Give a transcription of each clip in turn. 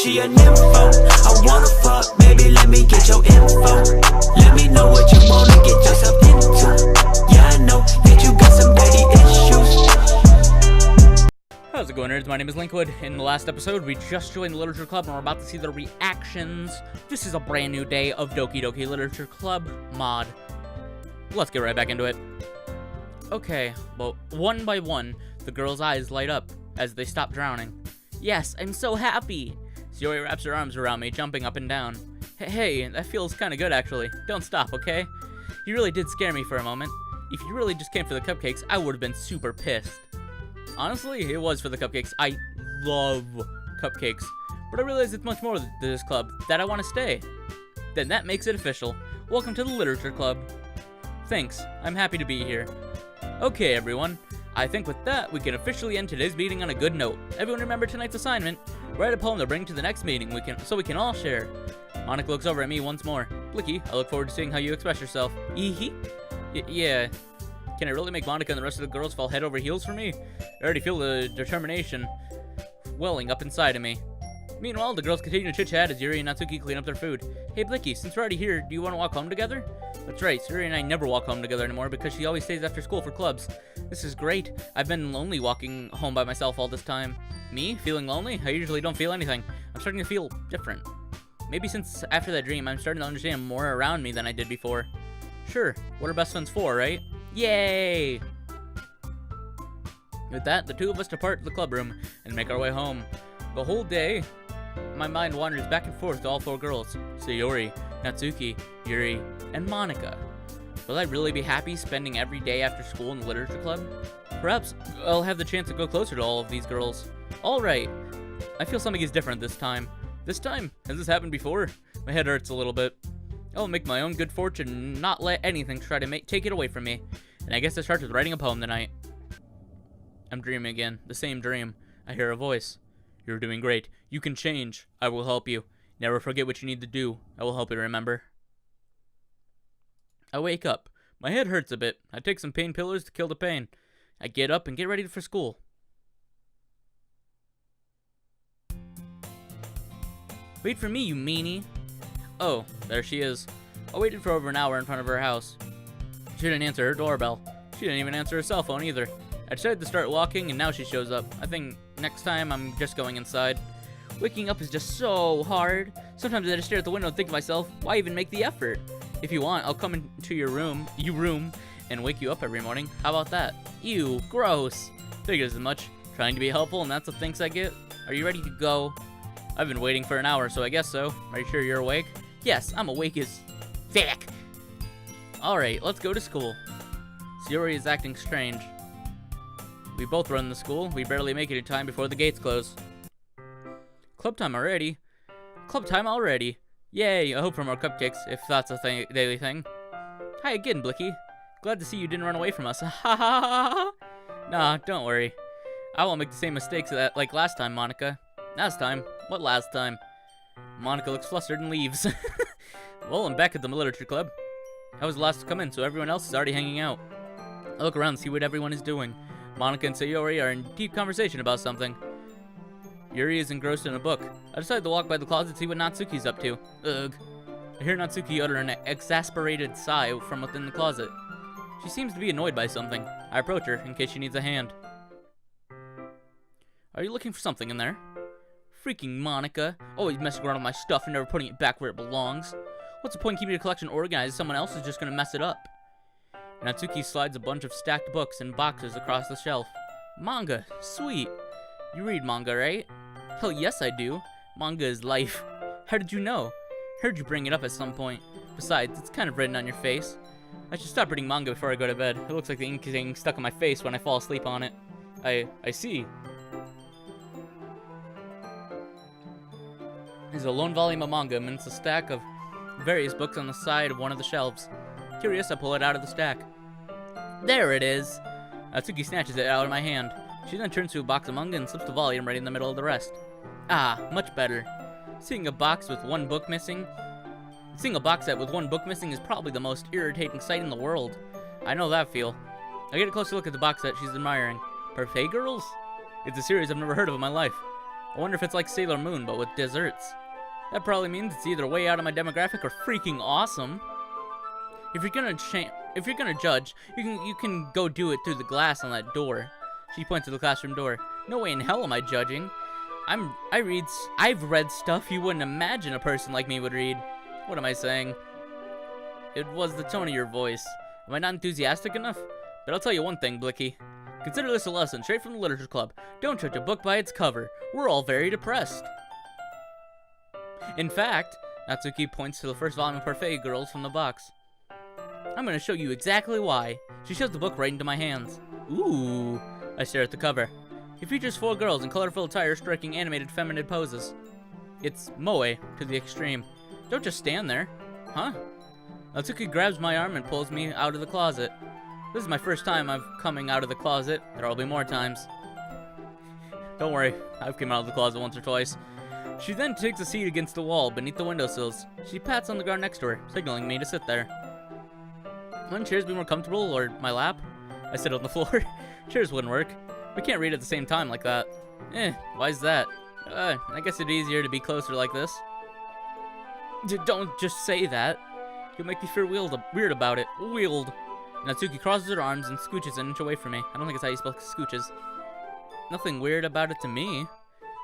she a nympho. I wanna fuck, baby, let me get your info. Let me know what you wanna get yourself into. Yeah, I know that you got some daddy issues. How's it going, nerds? My name is Linkwood. In the last episode, we just joined the Literature Club, and we're about to see the reactions. This is a brand new day of Doki Doki Literature Club mod. Let's get right back into it. Okay, well, one by one, the girls' eyes light up as they stop drowning. Yes, I'm so happy! Sayori wraps her arms around me, jumping up and down. Hey, that feels kinda good, actually. Don't stop, okay? You really did scare me for a moment. If you really just came for the cupcakes, I would've been super pissed. Honestly, it was for the cupcakes. I love cupcakes. But I realize it's much more to this club, that I want to stay. Then that makes it official. Welcome to the Literature Club. Thanks, I'm happy to be here. Okay, everyone. I think with that, we can officially end today's meeting on a good note. Everyone remember tonight's assignment? Write a poem to bring to the next meeting so we can all share. Monica looks over at me once more. Blicky, I look forward to seeing how you express yourself. Yeah. Can I really make Monica and the rest of the girls fall head over heels for me? I already feel the determination welling up inside of me. Meanwhile, the girls continue to chit-chat as Yuri and Natsuki clean up their food. Hey Blicky, since we're already here, do you want to walk home together? That's right, Yuri and I never walk home together anymore because she always stays after school for clubs. This is great. I've been lonely walking home by myself all this time. Me? Feeling lonely? I usually don't feel anything. I'm starting to feel different. Maybe since after that dream, I'm starting to understand more around me than I did before. Sure, what are best friends for, right? Yay! With that, the two of us depart the club room and make our way home. The whole day, my mind wanders back and forth to all four girls, Sayori, Natsuki, Yuri, and Monica. Will I really be happy spending every day after school in the literature club? Perhaps I'll have the chance to go closer to all of these girls. Alright, I feel something is different this time. This time? Has this happened before? My head hurts a little bit. I'll make my own good fortune and not let anything try to take it away from me. And I guess it starts with writing a poem tonight. I'm dreaming again. The same dream. I hear a voice. You're doing great. You can change. I will help you. Never forget what you need to do. I will help you remember. I wake up. My head hurts a bit. I take some painkillers to kill the pain. I get up and get ready for school. Wait for me, you meanie. Oh, there she is. I waited for over an hour in front of her house. She didn't answer her doorbell. She didn't even answer her cell phone either. I decided to start walking, and now she shows up. I think next time I'm just going inside. Waking up is just so hard. Sometimes I just stare at the window and think to myself, why even make the effort? If you want, I'll come into your room, and wake you up every morning. How about that? Ew, gross. Figures as much. Trying to be helpful, and that's the thanks I get. Are you ready to go? I've been waiting for an hour, so I guess so. Are you sure you're awake? Yes, I'm awake as thick. Alright, let's go to school. Sayori is acting strange. We both run the school. We barely make it in time before the gates close. Club time already? Club time already. Yay, I hope for more cupcakes, if that's a daily thing. Hi again, Blicky. Glad to see you didn't run away from us. Ha ha ha ha. Nah, don't worry. I won't make the same mistakes like last time, Monica. Last time? What last time? Monica looks flustered and leaves. Well, I'm back at the literature club. I was the last to come in, so everyone else is already hanging out. I look around and see what everyone is doing. Monica and Sayori are in deep conversation about something. Yuri is engrossed in a book. I decide to walk by the closet to see what Natsuki's up to. Ugh. I hear Natsuki utter an exasperated sigh from within the closet. She seems to be annoyed by something. I approach her in case she needs a hand. Are you looking for something in there? Freaking Monica. Always messing around with my stuff and never putting it back where it belongs. What's the point keeping the collection organized if someone else is just gonna mess it up? Natsuki slides a bunch of stacked books and boxes across the shelf. Manga. Sweet. You read manga, right? Hell yes I do. Manga is life. How did you know? Heard you bring it up at some point. Besides, it's kind of written on your face. I should stop reading manga before I go to bed. It looks like the ink is getting stuck on my face when I fall asleep on it. I see. There's a lone volume of manga amidst a stack of various books on the side of one of the shelves. Curious, I pull it out of the stack. There it is! Natsuki snatches it out of my hand. She then turns to a box of manga and slips the volume right in the middle of the rest. Ah, much better. Seeing a box set with one book missing is probably the most irritating sight in the world. I know that feel. I get a closer look at the box set she's admiring. Parfait Girls? It's a series I've never heard of in my life. I wonder if it's like Sailor Moon, but with desserts. That probably means it's either way out of my demographic or freaking awesome. If you're gonna judge, you can go do it through the glass on that door. She points to the classroom door. No way in hell am I judging. I've read stuff you wouldn't imagine a person like me would read. What am I saying? It was the tone of your voice. Am I not enthusiastic enough? But I'll tell you one thing, Blicky. Consider this a lesson straight from the literature club. Don't judge a book by its cover. We're all very depressed. In fact, Natsuki points to the first volume of Parfait Girls from the box. I'm gonna show you exactly why. She shoves the book right into my hands. Ooh. I stare at the cover. It features 4 girls in colorful attire striking animated feminine poses. It's moe to the extreme. Don't just stand there. Huh? Natsuki grabs my arm and pulls me out of the closet. This is my first time I'm coming out of the closet. There'll be more times. Don't worry, I've come out of the closet once or twice. She then takes a seat against the wall beneath the windowsills. She pats on the ground next to her, signaling me to sit there. Wouldn't chairs be more comfortable, or my lap? I sit on the floor. Chairs wouldn't work. We can't read at the same time like that. Why's that? I guess it'd be easier to be closer like this. Don't just say that. You'll make me feel weird about it. Weird. Natsuki crosses her arms and scooches an inch away from me. I don't think it's how you spell scooches. Nothing weird about it to me.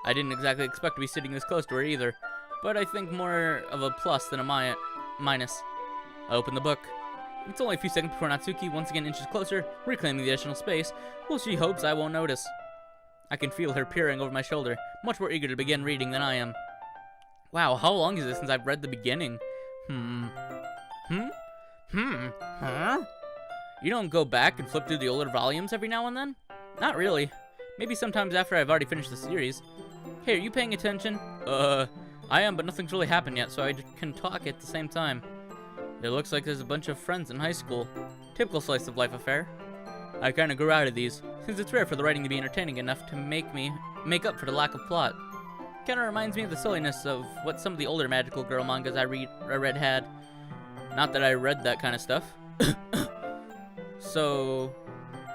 I didn't exactly expect to be sitting this close to her either, but I think more of a plus than a minus. I open the book. It's only a few seconds before Natsuki once again inches closer, reclaiming the additional space. Well, she hopes I won't notice. I can feel her peering over my shoulder, much more eager to begin reading than I am. Wow, how long is it since I've read the beginning? Huh? You don't go back and flip through the older volumes every now and then? Not really. Maybe sometimes after I've already finished the series. Hey, are you paying attention? I am, but nothing's really happened yet, so I can talk at the same time. It looks like there's a bunch of friends in high school. Typical slice of life affair. I kinda grew out of these, since it's rare for the writing to be entertaining enough to make up for the lack of plot. Kinda reminds me of the silliness of what some of the older magical girl mangas I read had. Not that I read that kind of stuff. So,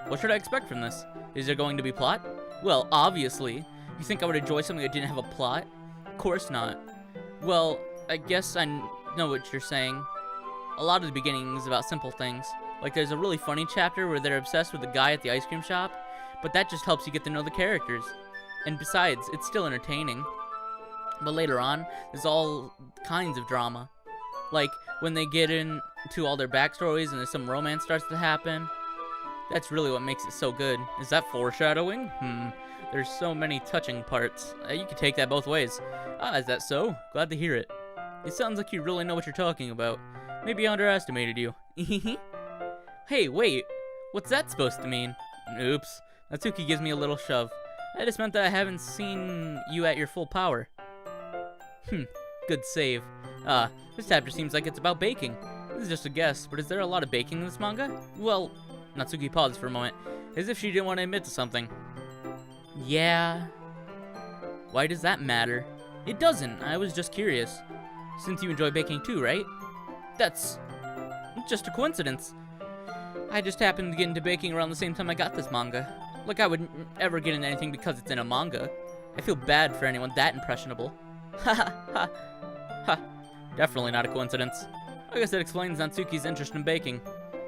what should I expect from this? Is there going to be plot? Well, obviously. You think I would enjoy something that didn't have a plot? Of course not. Well, I guess I know what you're saying. A lot of the beginning is about simple things. Like there's a really funny chapter where they're obsessed with the guy at the ice cream shop, but that just helps you get to know the characters. And besides, it's still entertaining. But later on, there's all kinds of drama. Like when they get into all their backstories and there's some romance starts to happen. That's really what makes it so good. Is that foreshadowing? There's so many touching parts. You could take that both ways. Is that so? Glad to hear it. It sounds like you really know what you're talking about. Maybe I underestimated you. Hey, wait. What's that supposed to mean? Oops. Natsuki gives me a little shove. I just meant that I haven't seen you at your full power. Good save. This chapter seems like it's about baking. This is just a guess, but is there a lot of baking in this manga? Well, Natsuki paused for a moment, as if she didn't want to admit to something. Yeah. Why does that matter? It doesn't. I was just curious. Since you enjoy baking too, right? That's just a coincidence. I just happened to get into baking around the same time I got this manga. Like I would ever get into anything because it's in a manga. I feel bad for anyone that impressionable. Ha. Definitely not a coincidence. I guess that explains Natsuki's interest in baking.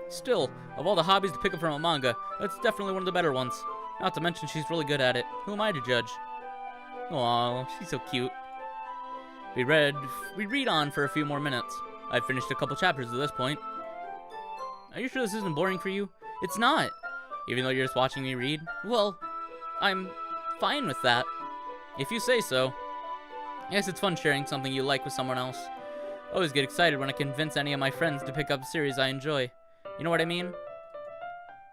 Still, of all the hobbies to pick up from a manga, that's definitely one of the better ones. Not to mention she's really good at it. Who am I to judge? Aw, she's so cute. We read on for a few more minutes. I've finished a couple chapters at this point. Are you sure this isn't boring for you? It's not. Even though you're just watching me read? Well, I'm fine with that. If you say so. I guess it's fun sharing something you like with someone else. I always get excited when I convince any of my friends to pick up a series I enjoy. You know what I mean?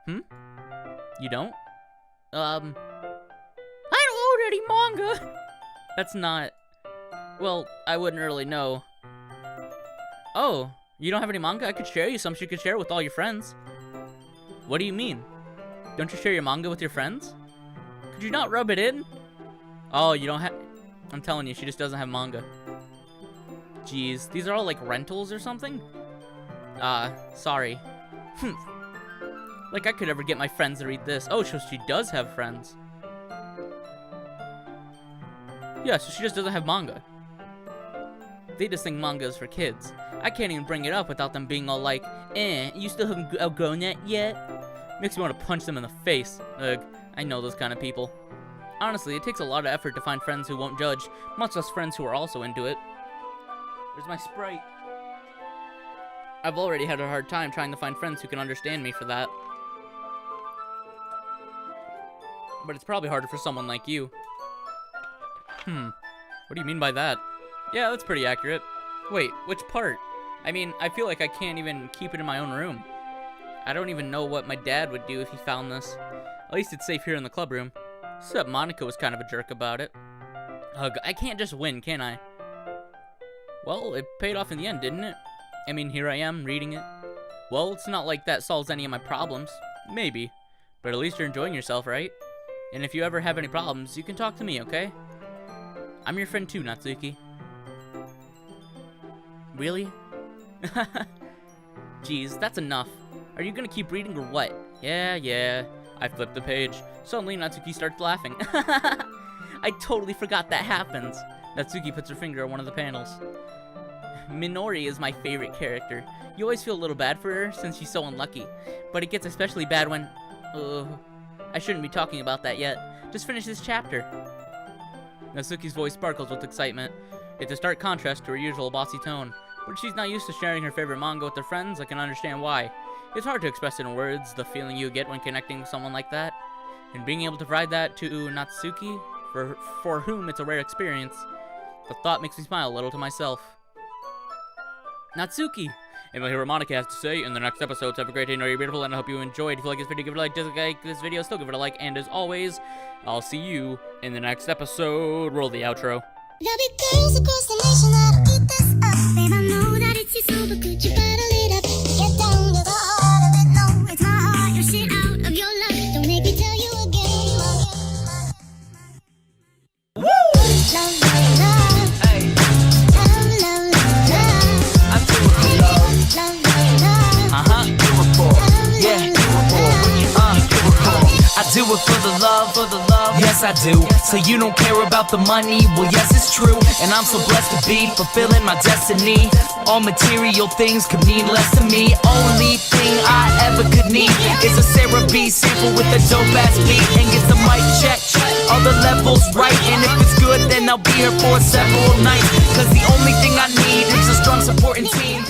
You don't? I don't own any manga! That's not... Well, I wouldn't really know. Oh, you don't have any manga? I could share you some so you could share with all your friends. What do you mean? Don't you share your manga with your friends? Could you not rub it in? Oh, you don't have... I'm telling you, she just doesn't have manga. Jeez, these are all like rentals or something? Sorry. Like I could ever get my friends to read this. Oh, so she does have friends. Yeah, so she just doesn't have manga. They just think manga is for kids. I can't even bring it up without them being all like, you still haven't outgrown that yet? Makes me want to punch them in the face. Ugh, I know those kind of people. Honestly, it takes a lot of effort to find friends who won't judge, much less friends who are also into it. Where's my Sprite? I've already had a hard time trying to find friends who can understand me for that. But it's probably harder for someone like you. What do you mean by that? Yeah, that's pretty accurate. Wait, which part? I mean, I feel like I can't even keep it in my own room. I don't even know what my dad would do if he found this. At least it's safe here in the club room. Except Monica was kind of a jerk about it. Ugh, I can't just win, can I? Well, it paid off in the end, didn't it? I mean, here I am, reading it. Well, it's not like that solves any of my problems. Maybe. But at least you're enjoying yourself, right? And if you ever have any problems, you can talk to me, okay? I'm your friend too, Natsuki. Really? Jeez, that's enough. Are you gonna keep reading or what? Yeah. I flipped the page. Suddenly, Natsuki starts laughing. I totally forgot that happens. Natsuki puts her finger on one of the panels. Minori is my favorite character. You always feel a little bad for her since she's so unlucky. But it gets especially bad when... I shouldn't be talking about that yet. Just finish this chapter. Natsuki's voice sparkles with excitement. It's a stark contrast to her usual bossy tone. But she's not used to sharing her favorite manga with her friends. I can understand why. It's hard to express it in words, the feeling you get when connecting with someone like that. And being able to provide that to Natsuki, for whom it's a rare experience, the thought makes me smile a little to myself. Natsuki! And we'll hear what Monica has to say in the next episode. So have a great day, know you're beautiful, and I hope you enjoyed. If you like this video, give it a like. Dislike this video, still give it a like. And as always, I'll see you in the next episode. Roll the outro. There'll be girls across the nation that'll eat this up. Babe, I know that it's your soul, but could you bottle it up? Get down to the heart of it, no, it's my heart. Your shit out of your love. Don't make me tell you again. Woo! Love, love, love. Hey. Love, love, love, love. I do it for love. Love, love, love. Do it for. Yeah, do it for. Do it for. I do it for the love, yes I do. So you don't care about the money, well yes it's true. And I'm so blessed to be fulfilling my destiny. All material things could mean less to me. Only thing I ever could need is a Sarah B sample with a dope ass beat. And get the mic check, all the levels right. And if it's good then I'll be here for several nights. Cause the only thing I need is a strong supporting team.